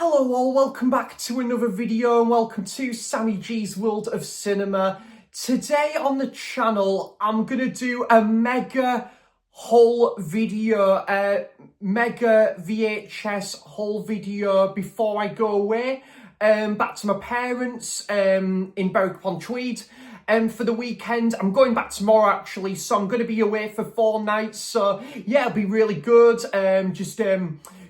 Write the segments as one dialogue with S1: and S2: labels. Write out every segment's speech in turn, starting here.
S1: Hello all, welcome back to another video and welcome to Sammy G's World of Cinema. Today on the channel, I'm going to do a mega haul video, mega VHS haul video before I go away back to my parents in Berwick-upon-Tweed. For the weekend. I'm going back tomorrow actually, so I'm going to be away for 4 nights. So yeah, it'll be really good.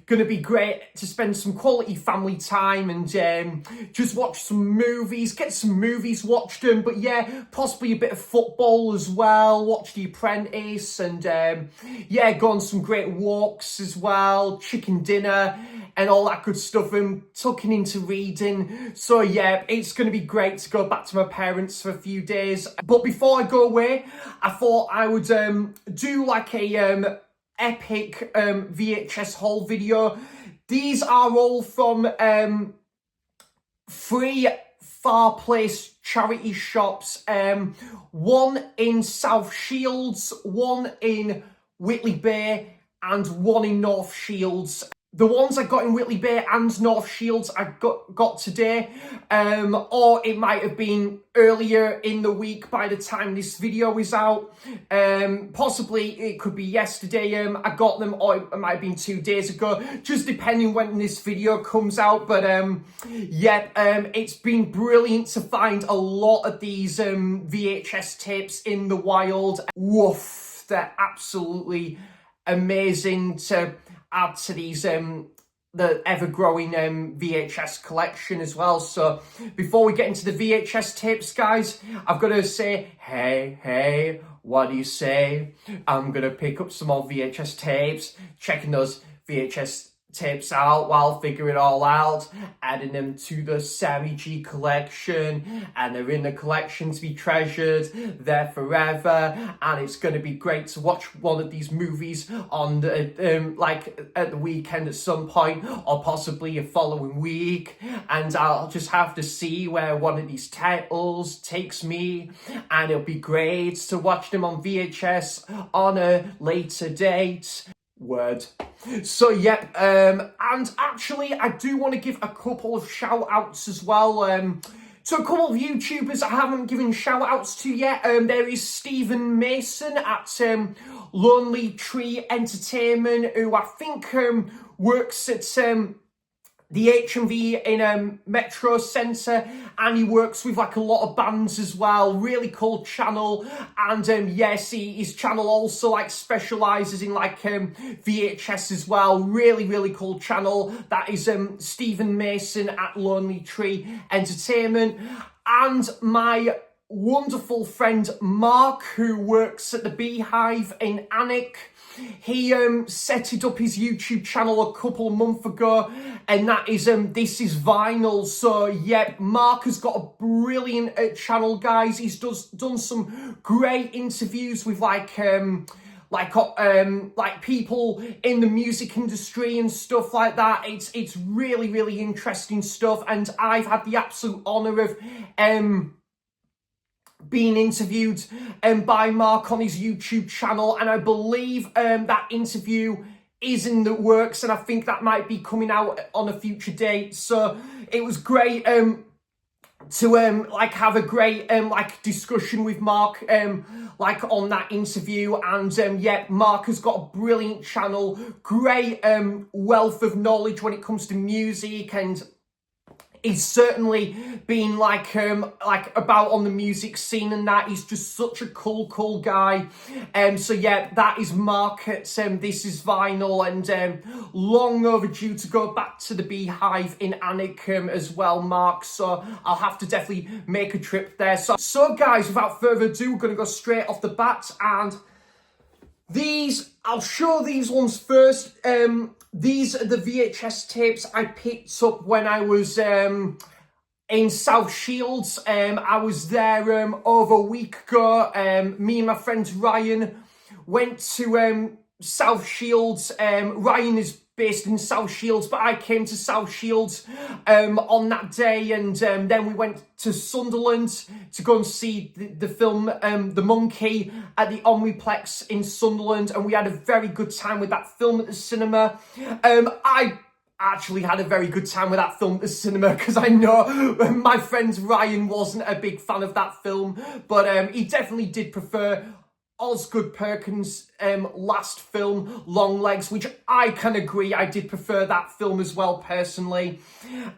S1: Going to be great to spend some quality family time and just watch some movies, get some movies watched them. But yeah, possibly a bit of football as well, watch The Apprentice and yeah, go on some great walks as well, chicken dinner and all that good stuff and tucking into reading. So yeah, it's going to be great to go back to my parents for a few days. But before I go away, I thought I would do like a epic VHS haul video. These are all from 3 Far Place charity shops. One in South Shields, one in Whitley Bay and one in North Shields. The ones I got in Whitley Bay and North Shields I got today, or it might have been earlier in the week by the time this video is out. Possibly it could be yesterday I got them, or it might have been 2 days ago, just depending when this video comes out. But yeah, it's been brilliant to find a lot of these VHS tapes in the wild. Woof, they're absolutely amazing to add to these the ever-growing VHS collection as well. So before we get into the VHS tapes, guys, I've got to say, hey, what do you say? I'm gonna pick up some more VHS tapes, checking those VHS tapes out while figuring it all out, adding them to the Sammy G collection, and they're in the collection to be treasured there forever. And it's going to be great to watch one of these movies on the like at the weekend at some point, or possibly a following week, and I'll just have to see where one of these titles takes me, and it'll be great to watch them on VHS on a later date. Word. So yeah, and actually I do want to give a couple of shout outs as well to a couple of YouTubers I haven't given shout outs to yet. There is Stephen Mason at Lonely Tree Entertainment, who I think works at the HMV in Metro Centre, and he works with like a lot of bands as well. Really cool channel, and yes, his channel also like specialises in like VHS as well. Really cool channel. That is Stephen Mason at Lonely Tree Entertainment. And my wonderful friend Mark, who works at the Beehive in Alnwick. He set it up his YouTube channel a couple of months ago, and that is This Is Vinyl. So yeah, Mark has got a brilliant channel, guys. He's done some great interviews with like people in the music industry and stuff like that. It's really interesting stuff, and I've had the absolute honour of being interviewed by Mark on his YouTube channel, and I believe that interview is in the works, and I think that might be coming out on a future date. So it was great to like have a great like discussion with Mark like on that interview. And yeah, Mark has got a brilliant channel, great wealth of knowledge when it comes to music, and he's certainly been like about on the music scene and that. He's just such a cool guy. So yeah, that is Mark at This Is Vinyl, and long overdue to go back to the Beehive in Alnwick as well, Mark. So I'll have to definitely make a trip there. So guys, without further ado, we're gonna go straight off the bat, and I'll show these ones first. These are the VHS tapes I picked up when I was in South Shields. I was there over a week ago. Me and my friend Ryan went to South Shields. Ryan is based in South Shields, but I came to South Shields on that day, and then we went to Sunderland to go and see the film The Monkey at the Omniplex in Sunderland, and we had a very good time with that film at the cinema. I actually had a very good time with that film at the cinema, because I know my friend Ryan wasn't a big fan of that film, but he definitely did prefer Osgood Perkins' last film, Long Legs, which I can agree, I did prefer that film as well, personally.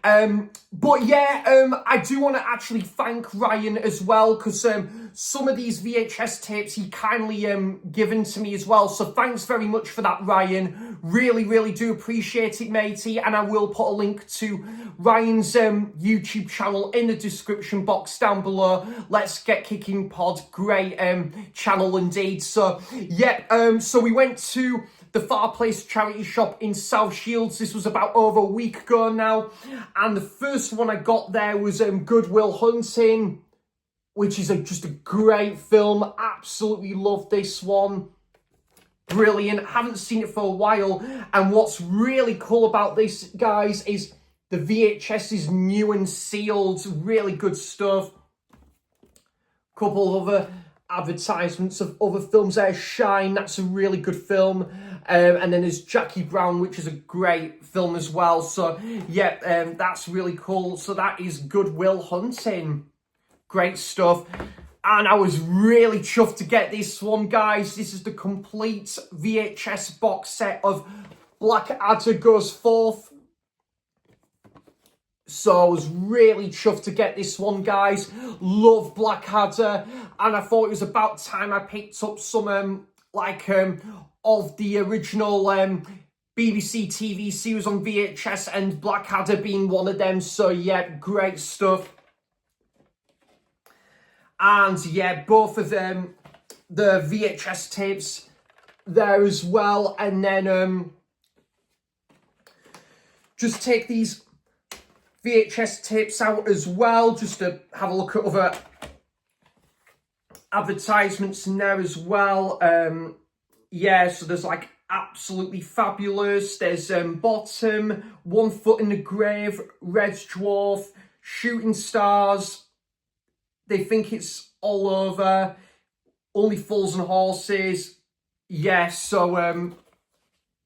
S1: But yeah, I do want to actually thank Ryan as well, because some of these VHS tapes he kindly given to me as well, so thanks very much for that, Ryan. Really do appreciate it, matey, and I will put a link to Ryan's YouTube channel in the description box down below. Let's Get Kicking Pod, great channel indeed. So yeah, so we went to the Far Place charity shop in South Shields. This was about over a week ago now, and the first one I got there was Good Will Hunting, which is just a great film. Absolutely love this one. Brilliant. Haven't seen it for a while, and what's really cool about this, guys, is the VHS is new and sealed. Really good stuff. Couple of other advertisements of other films there. Shine, that's a really good film. And then there's Jackie Brown, which is a great film as well. So yeah, that's really cool. So that is Good Will Hunting. Great stuff. And I was really chuffed to get this one, guys. This is the complete VHS box set of Blackadder Goes Forth. So I was really chuffed to get this one, guys. Love Blackadder, and I thought it was about time I picked up some of the original BBC TV series on VHS, and Blackadder being one of them. So yeah, great stuff. And yeah, both of them, the VHS tapes there as well, and then just take these VHS tapes out as well, just to have a look at other advertisements in there as well. Yeah, so there's like Absolutely Fabulous, there's Bottom, One Foot in the Grave, Red Dwarf, Shooting Stars, They Think It's All Over, Only Fools and Horses. Yeah, so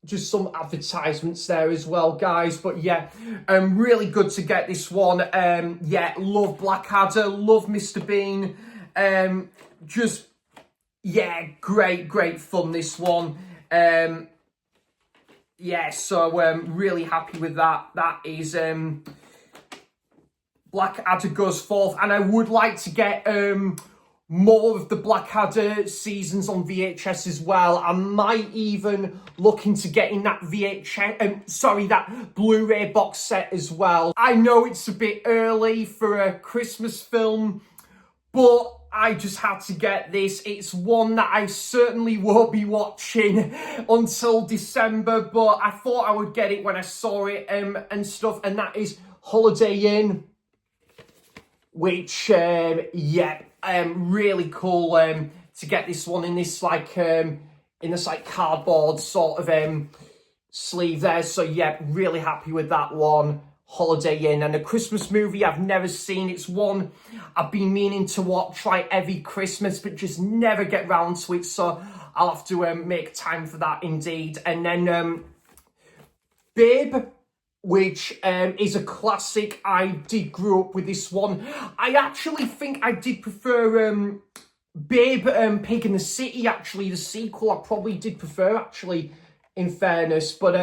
S1: just some advertisements there as well, guys. But yeah, really good to get this one. Yeah, love Blackadder, love Mr. Bean. Just, yeah, great fun, this one. Yeah, so really happy with that. That is Blackadder Goes Forth. And I would like to get more of the Blackadder seasons on VHS as well. I might even look into getting that that Blu-ray box set as well. I know it's a bit early for a Christmas film, but I just had to get this. It's one that I certainly won't be watching until December, but I thought I would get it when I saw it and stuff, and that is Holiday Inn, which, yeah, really cool to get this one in this cardboard sort of sleeve there. So yeah, really happy with that one. Holiday Inn, and a Christmas movie I've never seen. It's one I've been meaning to watch like every Christmas, but just never get round to it, so I'll have to make time for that indeed. And then Babe, which is a classic. I did grow up with this one. I actually think I did prefer Babe, Pig in the City, actually, the sequel. I probably did prefer, actually, in fairness. But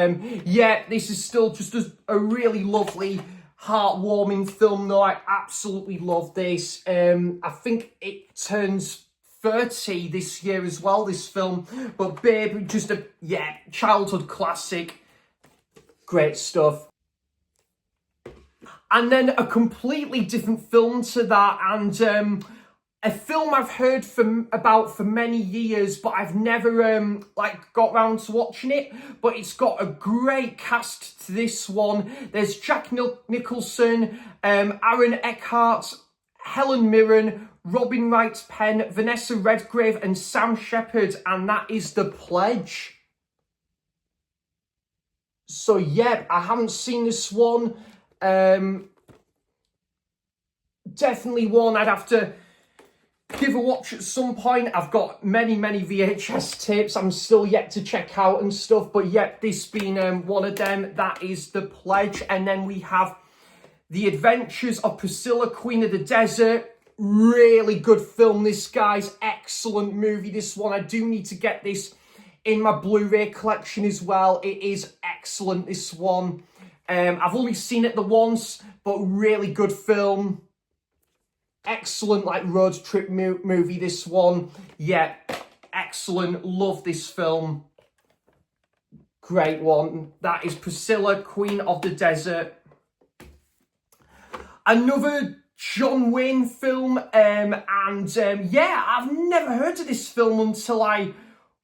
S1: yeah, this is still just a really lovely, heartwarming film, though. I absolutely love this. I think it turns 30 this year as well, this film. But Babe, just a, yeah, childhood classic. Great stuff. And then a completely different film to that, and a film I've heard about for many years, but I've never got round to watching it. But it's got a great cast to this one. There's Jack Nicholson, Aaron Eckhart, Helen Mirren, Robin Wright Penn, Vanessa Redgrave, and Sam Shepard, and that is The Pledge. So yeah, I haven't seen this one. Definitely one I'd have to give a watch at some point. I've got many VHS tapes I'm still yet to check out and stuff, but yet this being one of them, that is The Pledge. And then we have The Adventures of Priscilla, Queen of the Desert. Really good film, this, guys. Excellent movie, this one. I do need to get this in my Blu-ray collection as well. It is excellent, this one. I've only seen it the once, but really good film. Excellent, like, road trip movie, this one. Yeah, excellent. Love this film. Great one. That is Priscilla, Queen of the Desert. Another John Wayne film, yeah, I've never heard of this film until I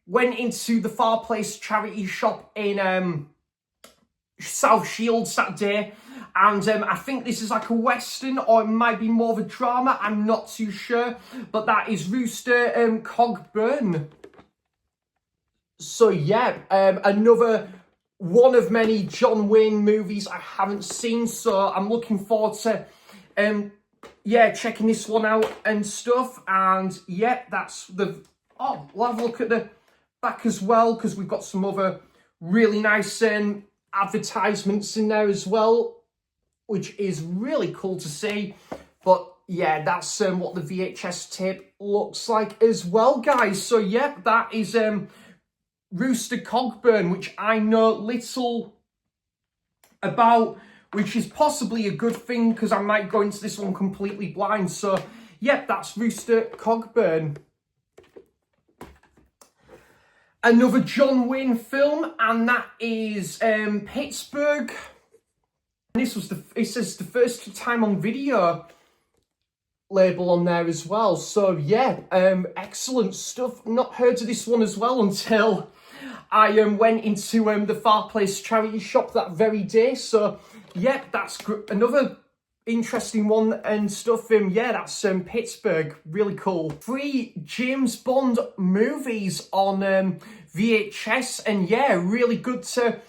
S1: went into the Far Place charity shop in South Shields that day, and I think this is like a western, or it might be more of a drama, I'm not too sure, but that is Rooster Cogburn. So yeah, another one of many John Wayne movies I haven't seen, so I'm looking forward to yeah, checking this one out and stuff. And yeah, that's the, oh, we'll have a look at the back as well, because we've got some other really nice advertisements in there as well, which is really cool to see. But yeah, that's what the VHS tape looks like as well, guys. So yeah, that is Rooster Cogburn, which I know little about, which is possibly a good thing, because I might go into this one completely blind. So, yep, that's Rooster Cogburn. Another John Wayne film, and that is Pittsburgh. And this was it says the first time on video label on there as well. So, yeah, excellent stuff. Not heard of this one as well until I went into the Far Place charity shop that very day. So, yeah, that's another interesting one and stuff. Yeah, that's Pittsburgh. Really cool. 3 James Bond movies on VHS. And yeah, really good to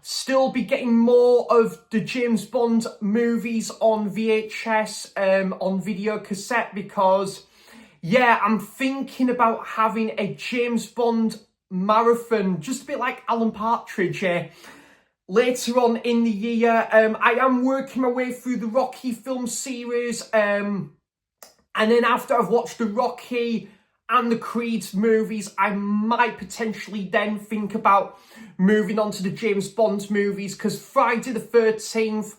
S1: still be getting more of the James Bond movies on VHS, on video cassette, because, yeah, I'm thinking about having a James Bond marathon, just a bit like Alan Partridge, later on in the year. I am working my way through the Rocky film series, and then after I've watched the Rocky and the Creed movies, I might potentially then think about moving on to the James Bond movies, because Friday the 13th,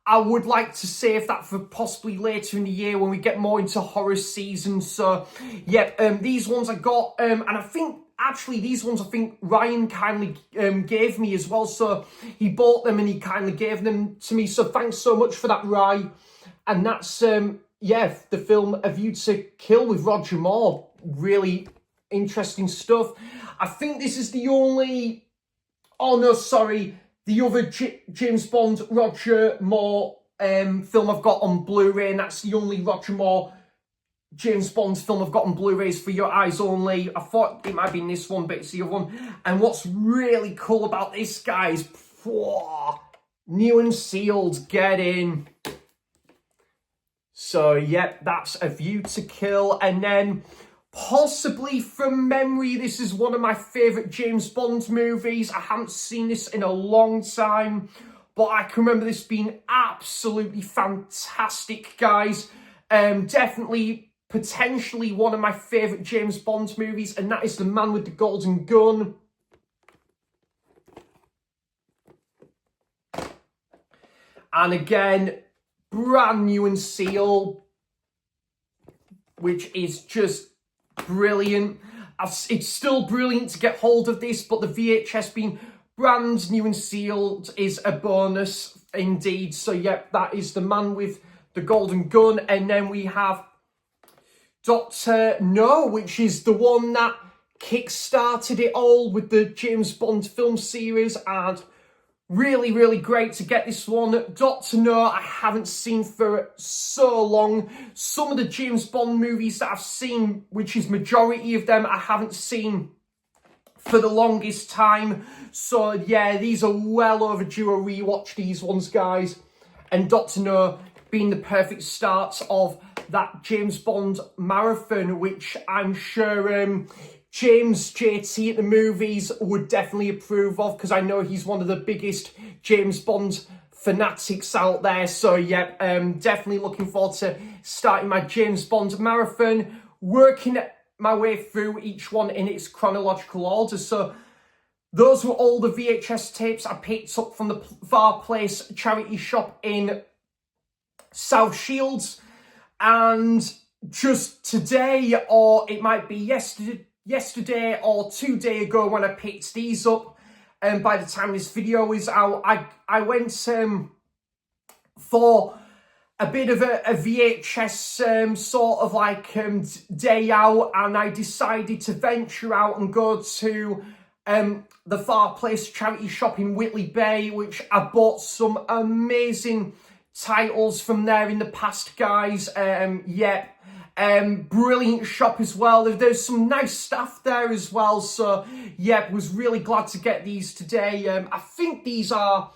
S1: I would like to save that for possibly later in the year when we get more into horror season. So, yeah, these ones I got, and I think, actually, these ones I think Ryan kindly gave me as well. So he bought them and he kindly gave them to me. So thanks so much for that, Rye. And that's, yeah, the film A View to Kill with Roger Moore. Really interesting stuff. I think this is the only, oh no, sorry, the other James Bond Roger Moore film I've got on Blu-ray, and that's the only Roger Moore James Bond film I've got on Blu-rays for your eyes only. I thought it might be in this one, but it's the other one. And what's really cool about this, guys, new and sealed, get in. So, yep, that's A View to Kill. And then, possibly from memory, this is one of my favourite James Bond movies. I haven't seen this in a long time, but I can remember this being absolutely fantastic, guys. Definitely, potentially one of my favourite James Bond movies, and that is The Man with the Golden Gun. And again, brand new and sealed, which is just brilliant. It's still brilliant to get hold of this, but the VHS being brand new and sealed is a bonus indeed. So, yep, that is The Man with the Golden Gun. And then we have Dr. No, which is the one that kick-started it all with the James Bond film series, and really, really great to get this one. Dr. No, I haven't seen for so long. Some of the James Bond movies that I've seen, which is majority of them, I haven't seen for the longest time. So, yeah, these are well overdue a rewatch, these ones, guys. And Dr. No being the perfect start of that James Bond marathon, which I'm sure James JT at the movies would definitely approve of, because I know he's one of the biggest James Bond fanatics out there. So yeah, definitely looking forward to starting my James Bond marathon, working my way through each one in its chronological order. So those were all the VHS tapes I picked up from the Far Place charity shop in South Shields. And just today, or it might be yesterday or 2 days ago when I picked these up, and by the time this video is out, I went for a bit of a VHS sort of like day out, and I decided to venture out and go to the Far Place charity shop in Whitley Bay, which I bought some amazing titles from there in the past, guys. Brilliant shop as well. There's some nice staff there as well. So yeah, was really glad to get these today. I think these are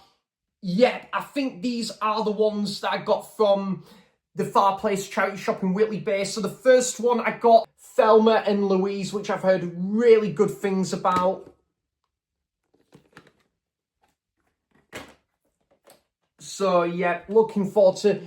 S1: the ones that I got from the Far Place charity shop in Whitley Bay. So the first one I got Thelma and Louise, which I've heard really good things about. So yeah, looking forward to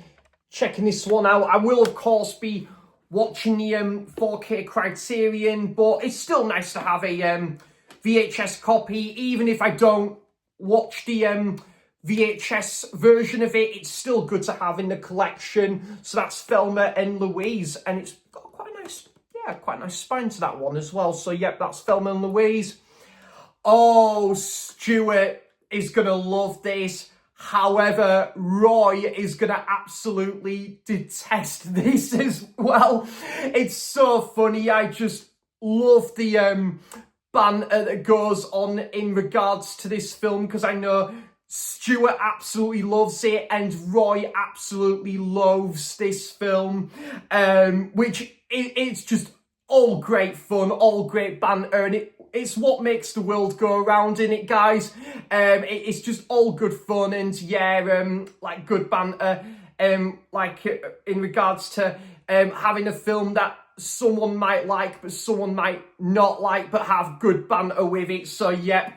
S1: checking this one out. I will of course be watching the 4K Criterion, but it's still nice to have a VHS copy. Even if I don't watch the VHS version of it, it's still good to have in the collection. So that's Thelma and Louise, and it's got quite a nice spine to that one as well. So yep, that's Thelma and Louise. Oh, Stuart is gonna love this. However, Roy is going to absolutely detest this as well. It's so funny. I just love the banter that goes on in regards to this film, because I know Stuart absolutely loves it and Roy absolutely loathes this film, which it's just all great fun, all great banter, and it's what makes the world go around, in it, guys. It's just all good fun, and yeah, like good banter, like in regards to having a film that someone might like but someone might not like, but have good banter with it. So yeah,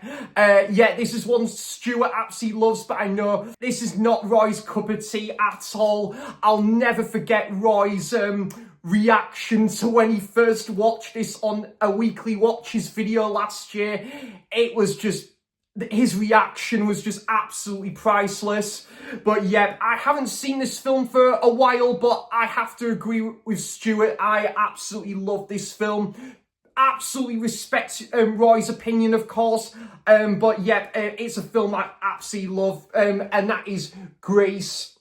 S1: this is one Stuart absolutely loves, but I know this is not Roy's cup of tea at all. I'll never forget Roy's reaction to when he first watched this on a Weekly Watches video last year. It was just, his reaction was just absolutely priceless. But yeah, I haven't seen this film for a while, but I have to agree with Stuart. I absolutely love this film. Absolutely respect Roy's opinion, of course. But yeah, it's a film I absolutely love, and that is Grease.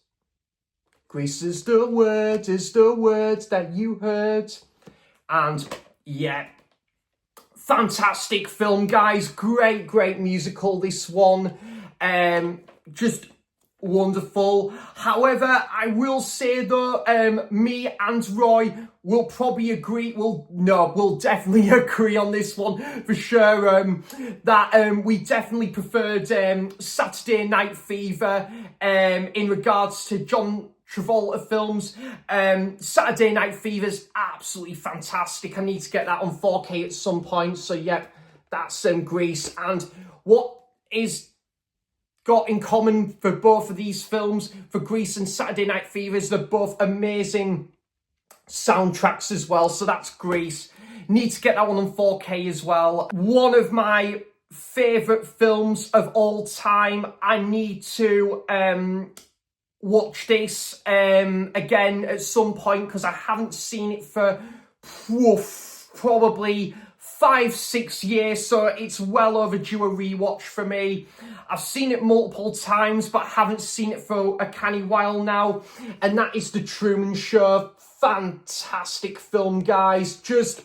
S1: Grease is the words that you heard. And yeah, fantastic film, guys. Great musical, this one. Just wonderful. However, I will say though, me and Roy will probably agree, we'll definitely agree on this one for sure, that we definitely preferred Saturday Night Fever in regards to John Travolta films. Saturday Night Fever's absolutely fantastic. I need to get that on 4K at some point. So yep, that's Grease. And what is got in common for both of these films, for Grease and Saturday Night Fever, is they're both amazing soundtracks as well. So that's Grease. Need to get that one on 4K as well. One of my favourite films of all time. I need to watch this again at some point, because I haven't seen it for probably 5-6 years, so it's well overdue a rewatch for me. I've seen it multiple times, but haven't seen it for a canny while now, and that is The Truman Show. Fantastic film, guys. Just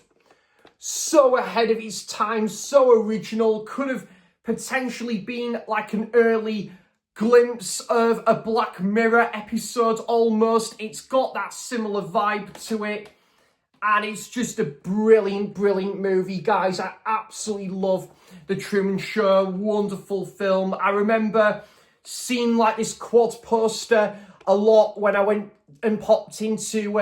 S1: so ahead of its time, so original. Could have potentially been like an early glimpse of a Black Mirror episode almost. It's got that similar vibe to it, and it's just a brilliant movie, guys. I absolutely love The Truman Show. Wonderful film. I remember seeing like this quad poster a lot when I went and popped into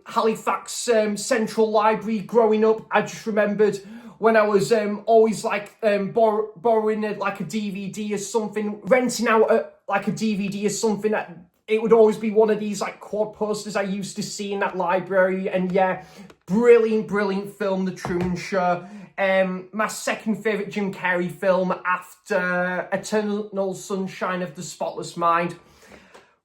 S1: Halifax Central Library growing up. I just remembered when I was always like borrowing like a DVD or something, renting out like a DVD or something. It would always be one of these like quad posters I used to see in that library. And yeah, brilliant film, The Truman Show. My second favourite Jim Carrey film after Eternal Sunshine of the Spotless Mind.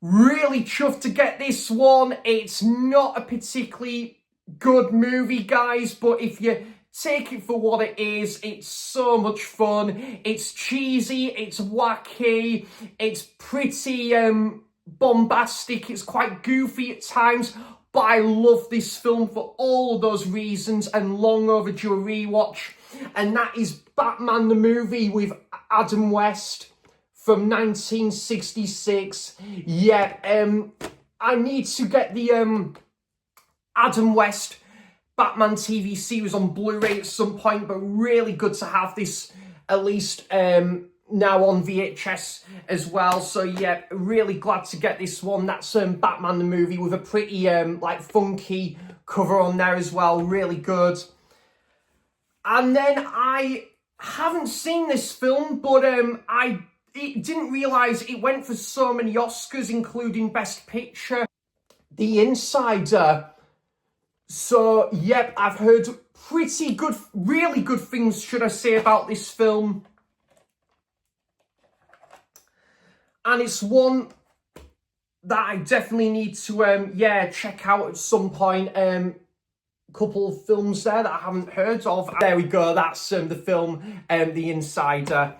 S1: Really chuffed to get this one. It's not a particularly good movie, guys, but if you take it for what it is, it's so much fun. It's cheesy, it's wacky, it's pretty bombastic, it's quite goofy at times, but I love this film for all of those reasons and long overdue a rewatch. And that is Batman the movie with Adam West from 1966. Yeah, I need to get the Adam West Batman TV series on Blu-ray at some point, but really good to have this at least now on VHS as well. So yeah, really glad to get this one. That's Batman the movie with a pretty like funky cover on there as well. Really good. And then I haven't seen this film, but I didn't realise it went for so many Oscars, including Best Picture. The Insider. So, yep, I've heard pretty good, really good things, should I say, about this film. And it's one that I definitely need to, check out at some point. Couple of films there that I haven't heard of. There we go, that's the film, The Insider.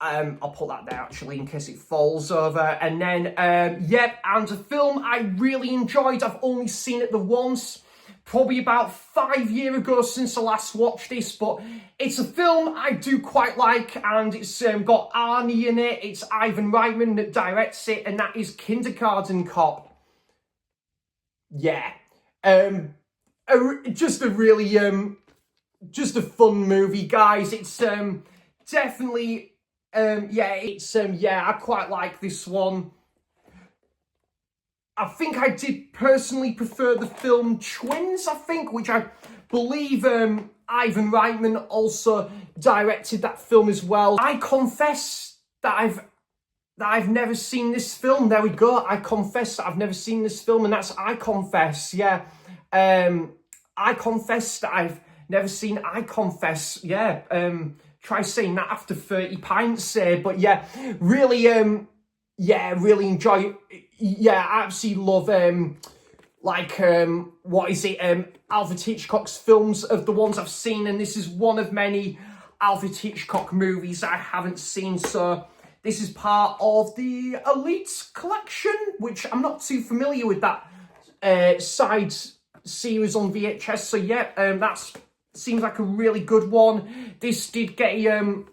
S1: I'll put that there actually in case it falls over. And then, and a film I really enjoyed. I've only seen it the once, probably about 5 years ago since I last watched this, but it's a film I do quite like, and it's got Arnie in it. It's Ivan Reitman that directs it, and that is Kindergarten Cop. Yeah. Just a really, just a fun movie, guys. It's definitely, I quite like this one. I think I did personally prefer the film Twins, which I believe Ivan Reitman also directed that film as well. I confess that I've never seen this film. There we go. I confess that I've never seen this film, and that's I confess. Yeah. I confess that I've never seen I confess. Yeah. Try saying that after 30 pints, but yeah, really, really enjoy. Yeah, I absolutely love what is it? Alfred Hitchcock's films of the ones I've seen, and this is one of many Alfred Hitchcock movies that I haven't seen. So this is part of the Elite collection, which I'm not too familiar with that side series on VHS. So yeah, that seems like a really good one. This did get a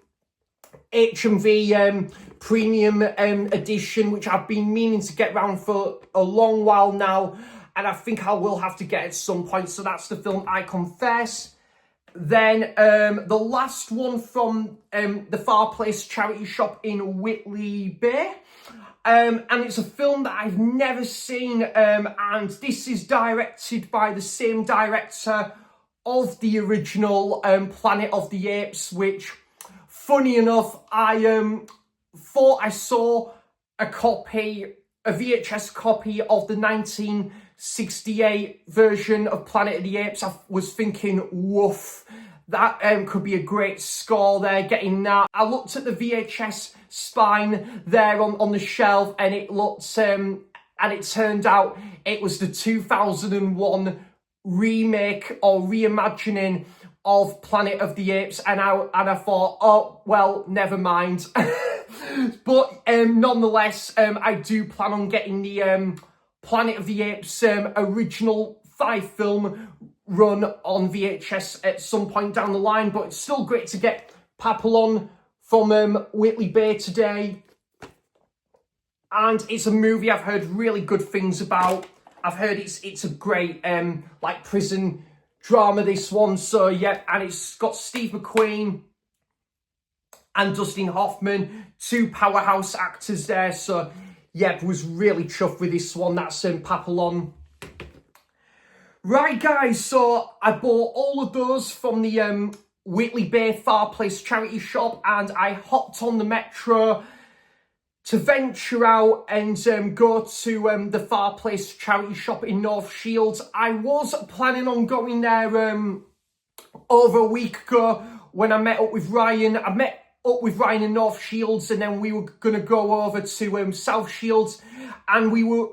S1: HMV premium edition, which I've been meaning to get round for a long while now, and I think I will have to get at some point. So that's the film I Confess. Then the last one from the Far Place charity shop in Whitley Bay, and it's a film that I've never seen, and this is directed by the same director of the original Planet of the Apes, which, funny enough, I thought I saw a VHS copy of the 1968 version of Planet of the Apes. I was thinking, woof, that could be a great score there, getting that. I looked at the VHS spine there on the shelf, and it looked, and it turned out it was the 2001 remake or reimagining of Planet of the Apes, and I thought, oh, well, never mind. But nonetheless, I do plan on getting the Planet of the Apes original 5-film run on VHS at some point down the line, but it's still great to get Papillon from Whitley Bay today. And it's a movie I've heard really good things about. I've heard it's a great like prison drama, this one. So yeah, and it's got Steve McQueen and Dustin Hoffman, 2 powerhouse actors there. So yeah, was really chuffed with this one. That's Papillon. Right, guys, so I bought all of those from the Whitley Bay Far Place charity shop, and I hopped on the metro to venture out and go to the Far Place charity shop in North Shields. I was planning on going there over a week ago when I met up with Ryan. I met up with Ryan in North Shields, and then we were going to go over to South Shields, and we were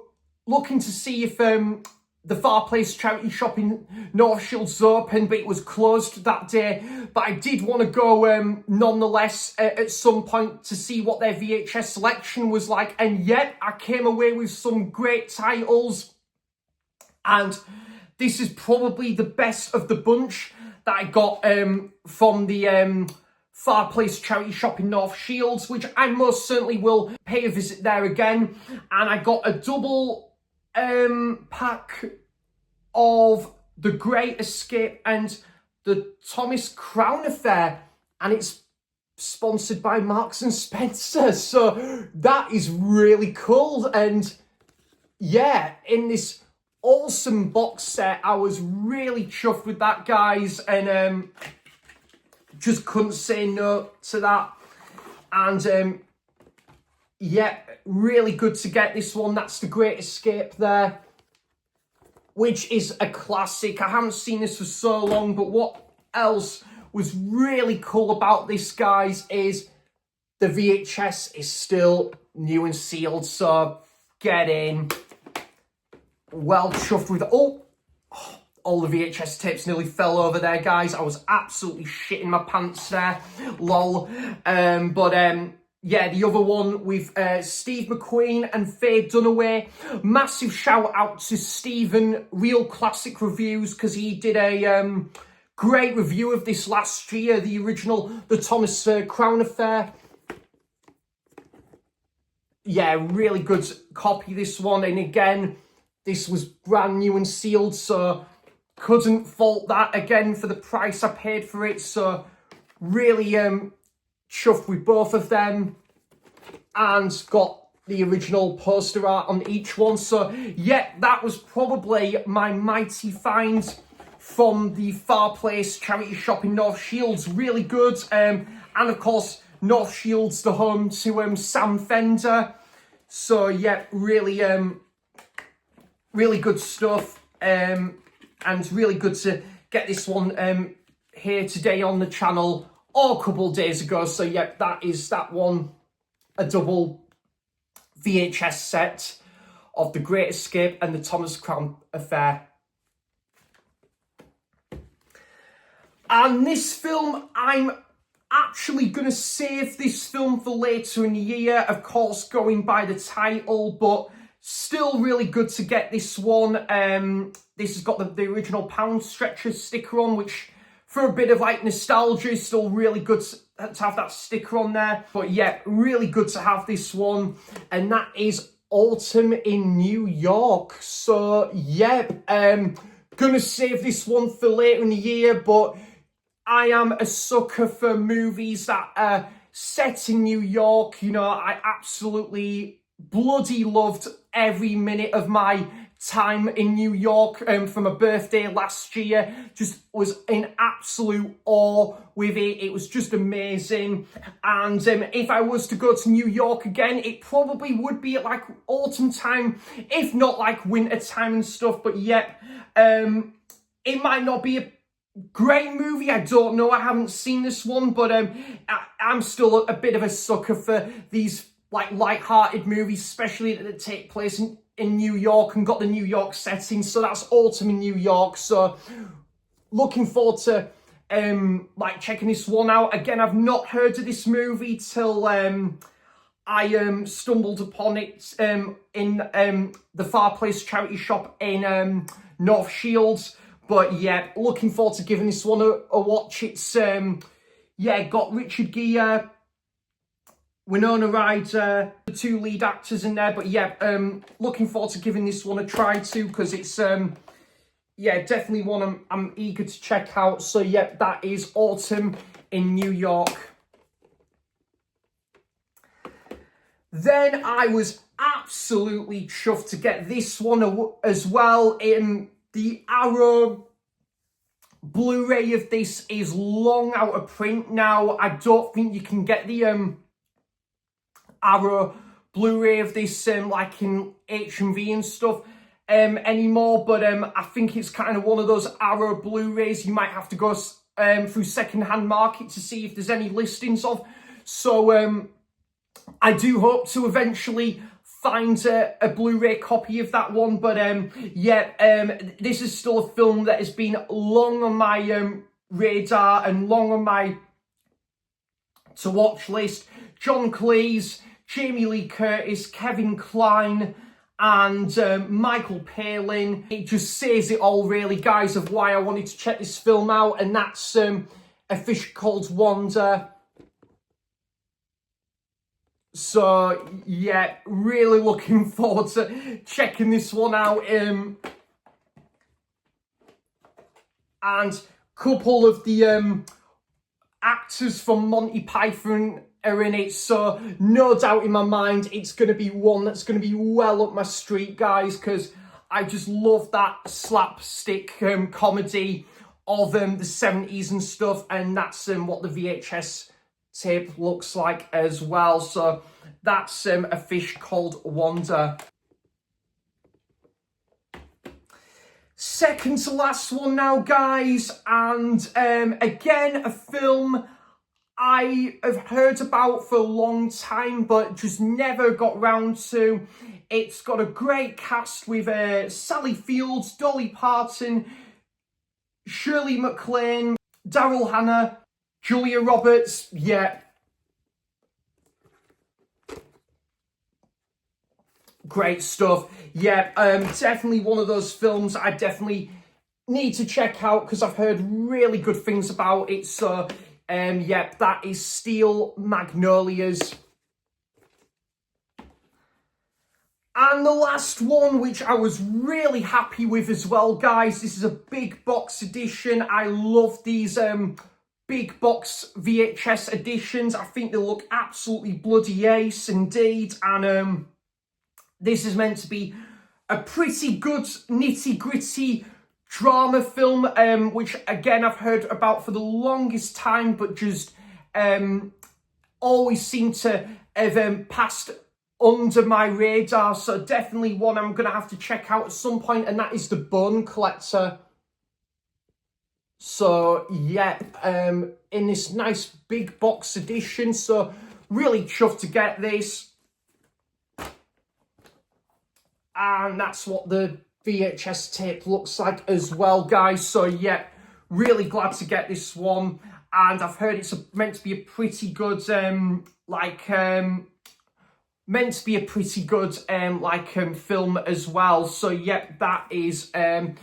S1: looking to see if the Far Place charity shop in North Shields is open, but it was closed that day. But I did want to go nonetheless at some point to see what their VHS selection was like. And yet, I came away with some great titles. And this is probably the best of the bunch that I got from the Far Place charity shop in North Shields, which I most certainly will pay a visit there again. And I got a double pack of The Great Escape and the Thomas Crown Affair, and it's sponsored by Marks and Spencer, so that is really cool. And yeah, in this awesome box set, I was really chuffed with that, guys, and just couldn't say no to that. And yeah, really good to get this one. That's The Great Escape there, which is a classic. I haven't seen this for so long, but what else was really cool about this, guys, is the VHS is still new and sealed, so get in. Well chuffed with all the VHS tapes nearly fell over there, guys. I was absolutely shitting my pants there, lol. Yeah, the other one with Steve McQueen and Faye Dunaway. Massive shout out to Stephen, Real Classic Reviews, because he did a great review of this last year, the original, the Thomas Crown Affair. Yeah, really good copy, this one. And again, this was brand new and sealed, so couldn't fault that again for the price I paid for it. So really chuffed with both of them, and got the original poster art on each one. So yeah, that was probably my mighty find from the Far Place charity shop in North Shields. Really good. And of course, North Shields, the home to Sam Fender. So yeah, really really good stuff, and really good to get this one here today on the channel, or a couple of days ago. So yeah, that is that one, a double VHS set of The Great Escape and the Thomas Crown Affair. And this film, I'm actually going to save this film for later in the year, of course, going by the title, but still really good to get this one. This has got the original Pound Stretcher sticker on, which for a bit of like nostalgia is still really good to have that sticker on there. But yeah, really good to have this one. And that is Autumn in New York. So yeah, gonna save this one for later in the year, but I am a sucker for movies that are set in New York. You know, I absolutely bloody loved every minute of my time in New York for my birthday last year. Just was in absolute awe with it. It was just amazing. And if I was to go to New York again, it probably would be at like autumn time, if not like winter time and stuff. But yeah, it might not be a great movie, I don't know, I haven't seen this one, but I'm still a bit of a sucker for these like light-hearted movies, especially that take place in New York and got the New York setting. So that's Autumn in New York. So looking forward to like checking this one out. Again, I've not heard of this movie till I stumbled upon it in the Far Place charity shop in North Shields. But yeah, looking forward to giving this one a watch. It's yeah, got Richard Gere, Winona Ryder, the two lead actors in there. But yeah, looking forward to giving this one a try too, because it's yeah, definitely one I'm eager to check out. So yeah, that is Autumn in New York. Then I was absolutely chuffed to get this one as well. The Arrow Blu-ray of this is long out of print now. I don't think you can get the Arrow Blu-ray of this like in HMV and stuff anymore, but I think it's kind of one of those Arrow Blu-rays you might have to go through second-hand market to see if there's any listings of. So I do hope to eventually find a Blu-ray copy of that one, but this is still a film that has been long on my radar and long on my to-watch list. John Cleese, Jamie Lee Curtis, Kevin Kline, and Michael Palin. It just says it all, really, guys, of why I wanted to check this film out, and that's A Fish Called Wanda. So, yeah, really looking forward to checking this one out. And a couple of the actors from Monty Python are in it, so no doubt in my mind it's going to be one that's going to be well up my street, guys, because I just love that slapstick comedy of the 70s and stuff, and that's what the VHS tape looks like as well. So that's A Fish Called Wanda. Second to last one now, guys, and again, a film I have heard about for a long time, but just never got round to. It's got a great cast with Sally Fields, Dolly Parton, Shirley MacLaine, Daryl Hannah, Julia Roberts. Yeah, great stuff. Yeah, definitely one of those films I definitely need to check out because I've heard really good things about it. So yeah, that is Steel Magnolias. And the last one, which I was really happy with as well, guys. This is a big box edition. I love these big box VHS editions. I think they look absolutely bloody ace indeed. And this is meant to be a pretty good nitty-gritty drama film, which again I've heard about for the longest time, but just always seemed to have passed under my radar. So definitely one I'm going to have to check out at some point, and that is The Bone Collector. So yeah, in this nice big box edition, so really chuffed to get this. And that's what the VHS tape looks like as well, guys. So yeah, really glad to get this one. And I've heard it's meant to be a pretty good, film as well. So yeah, that is The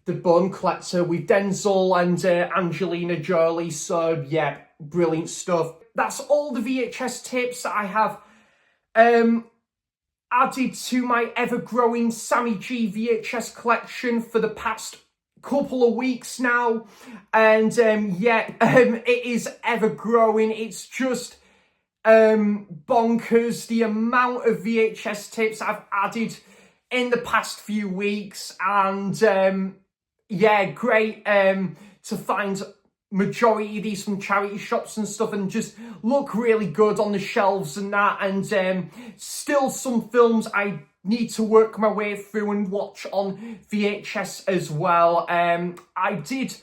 S1: Bone Collector with Denzel and Angelina Jolie. So yeah, brilliant stuff. That's all the VHS tapes that I have added to my ever-growing Sammy G VHS collection for the past couple of weeks now. And yeah, it is ever-growing. It's just bonkers the amount of VHS tapes I've added in the past few weeks. And yeah, great to find majority of these from charity shops and stuff, and just look really good on the shelves and that. And still some films I need to work my way through and watch on VHS as well. I did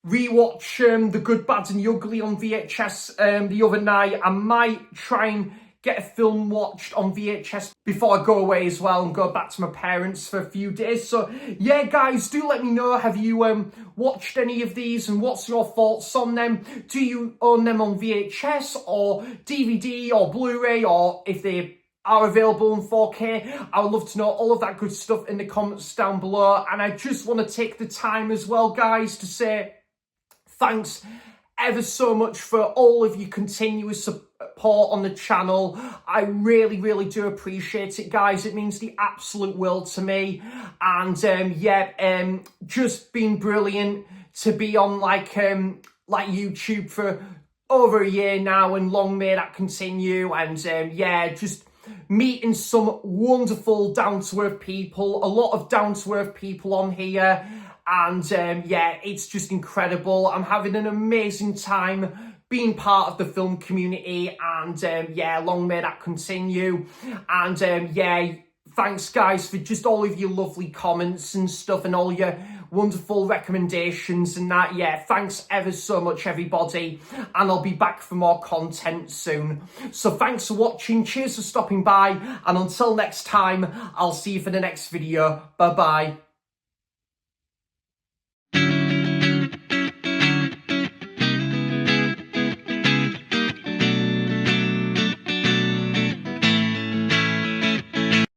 S1: rewatch The Good, Bad and the Ugly on VHS the other night. I might try and get a film watched on VHS before I go away as well and go back to my parents for a few days. So yeah, guys, do let me know, have you watched any of these and what's your thoughts on them? Do you own them on VHS or DVD or Blu-ray, or if they are available in 4K? I would love to know all of that good stuff in the comments down below. And I just want to take the time as well, guys, to say thanks ever so much for all of your continuous support on the channel. I really, really do appreciate it, guys. It means the absolute world to me. And yeah, just been brilliant to be on like YouTube for over a year now, and long may that continue. And yeah, just meeting some wonderful down-to-earth people, a lot of down-to-earth people on here. And yeah, it's just incredible. I'm having an amazing time being part of the film community, and yeah, long may that continue. And yeah, thanks guys for just all of your lovely comments and stuff, and all your wonderful recommendations and that. Yeah, thanks ever so much everybody, and I'll be back for more content soon. So thanks for watching, cheers for stopping by, and until next time, I'll see you for the next video. Bye bye.